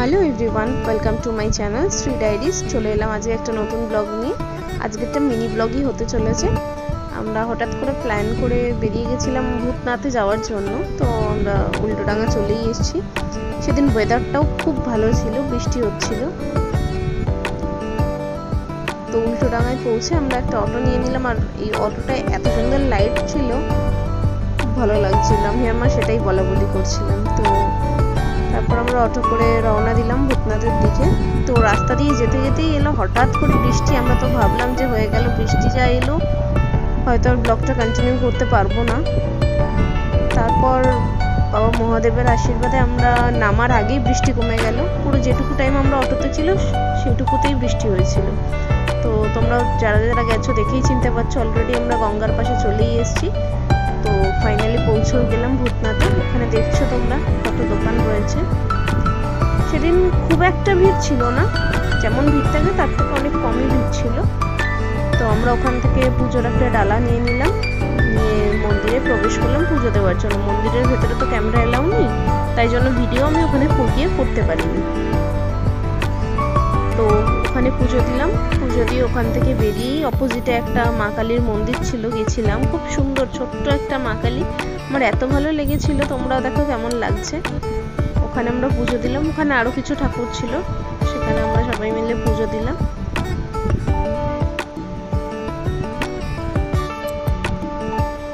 Hello everyone, welcome to my channel Shri diaries. চলে এলাম আজকে একটা নতুন ব্লগ নিয়ে। আজকে একটা মিনি ব্লগই হতে চলেছে। আমরা হঠাৎ করে প্ল্যান করে বেরিয়ে গেছিলাম ভূতনাথে যাওয়ার জন্য। তো আমরা উল্টোডাঙা চলেই এসেছি। সেদিন ওয়েদারটাও খুব ভালো ছিল, বৃষ্টি হচ্ছিল। তো উল্টোডাঙায় পৌঁছে আমরা একটা অটো নিয়ে নিলাম। আর এই অটোটায় এত সুন্দর লাইট ছিল, খুব ভালো লাগছিল। আমি আমার সেটাই বলা বলি করছিলাম। তো তারপর আমরা অটো করে রওনা দিলাম ভূতনাথের দিকে। তো রাস্তা দিয়ে যেতে যেতেই এলো হঠাৎ করে বৃষ্টি। আমরা তো ভাবলাম যে হয়ে গেল, বৃষ্টি যা এলো হয়তো আর ব্লগটা কন্টিনিউ করতে পারবো না। তারপর বাবা মহাদেবের আশীর্বাদে আমরা নামার আগেই বৃষ্টি কমে গেল। পুরো যেটুকু টাইম আমরা অটোতে ছিল সেটুকুতেই বৃষ্টি হয়েছিল। তো তোমরা যারা যারা গেছো দেখেই চিনতে পারছো, অলরেডি আমরা গঙ্গার পাশে চলেই এসেছি। তো ফাইনালি পৌঁছেও গেলাম ভূতনাথে। ওখানে দেখছো তোমরা কত দোকান রয়েছে। সেদিন খুব একটা ভিড় ছিল না, যেমন ভিড় থাকে তার থেকে অনেক কমই ভিড় ছিল। তো আমরা ওখান থেকে পুজোর একটা ডালা নিয়ে নিলাম, নিয়ে মন্দিরে প্রবেশ করলাম পুজো দেওয়ার জন্য। মন্দিরের ভেতরে তো ক্যামেরা এলাও নেই, তাই জন্য ভিডিও আমি ওখানে গিয়ে করতে পারিনি। তো ওখানে পুজো দিলাম। পুজো দিয়ে ওখান থেকে বেরিয়েই অপোজিটে একটা মা কালীর মন্দির ছিল, গেছিলাম। খুব সুন্দর ছোট্ট একটা মা কালী, আমার এত ভালো লেগেছিল। তোমরাও দেখো কেমন লাগছে। ওখানে আমরা পুজো দিলাম। ওখানে আরো কিছু ঠাকুর ছিল, সেখানে আমরা সবাই মিলে পুজো দিলাম।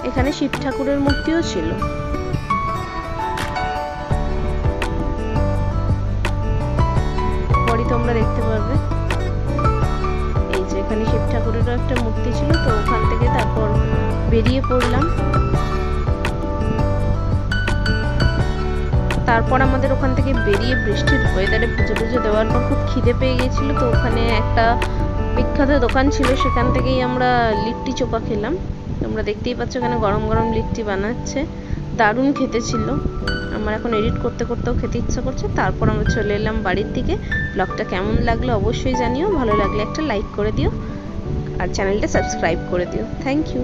এখানে শিব ঠাকুরের মূর্তিও ছিল। পরে তোমরা দেখতে পারবে এই যে এখানে শিব ঠাকুরেরও একটা মূর্তি ছিল। তো ওখান থেকে তারপর বেরিয়ে পড়লাম। তারপর আমাদের ওখান থেকে বেরিয়ে বৃষ্টির ওয়েদারে পুজো টুজো দেওয়ার পর খুব খিদে পেয়ে গেছিল। তো ওখানে একটা বিখ্যাত দোকান ছিল, সেখান থেকেই আমরা লিট্টি চোখা খেলাম। তোমরা দেখতেই পাচ্ছ এখানে গরম গরম লিট্টি বানাচ্ছে, দারুণ খেতে ছিল। আমার এখন এডিট করতে করতেও খেতে ইচ্ছা করছে। তারপর আমরা চলে এলাম বাড়ির দিকে। ব্লগটা কেমন লাগলো অবশ্যই জানিও, ভালো লাগলে একটা লাইক করে দিও আর চ্যানেলটা সাবস্ক্রাইব করে দিও। Thank you.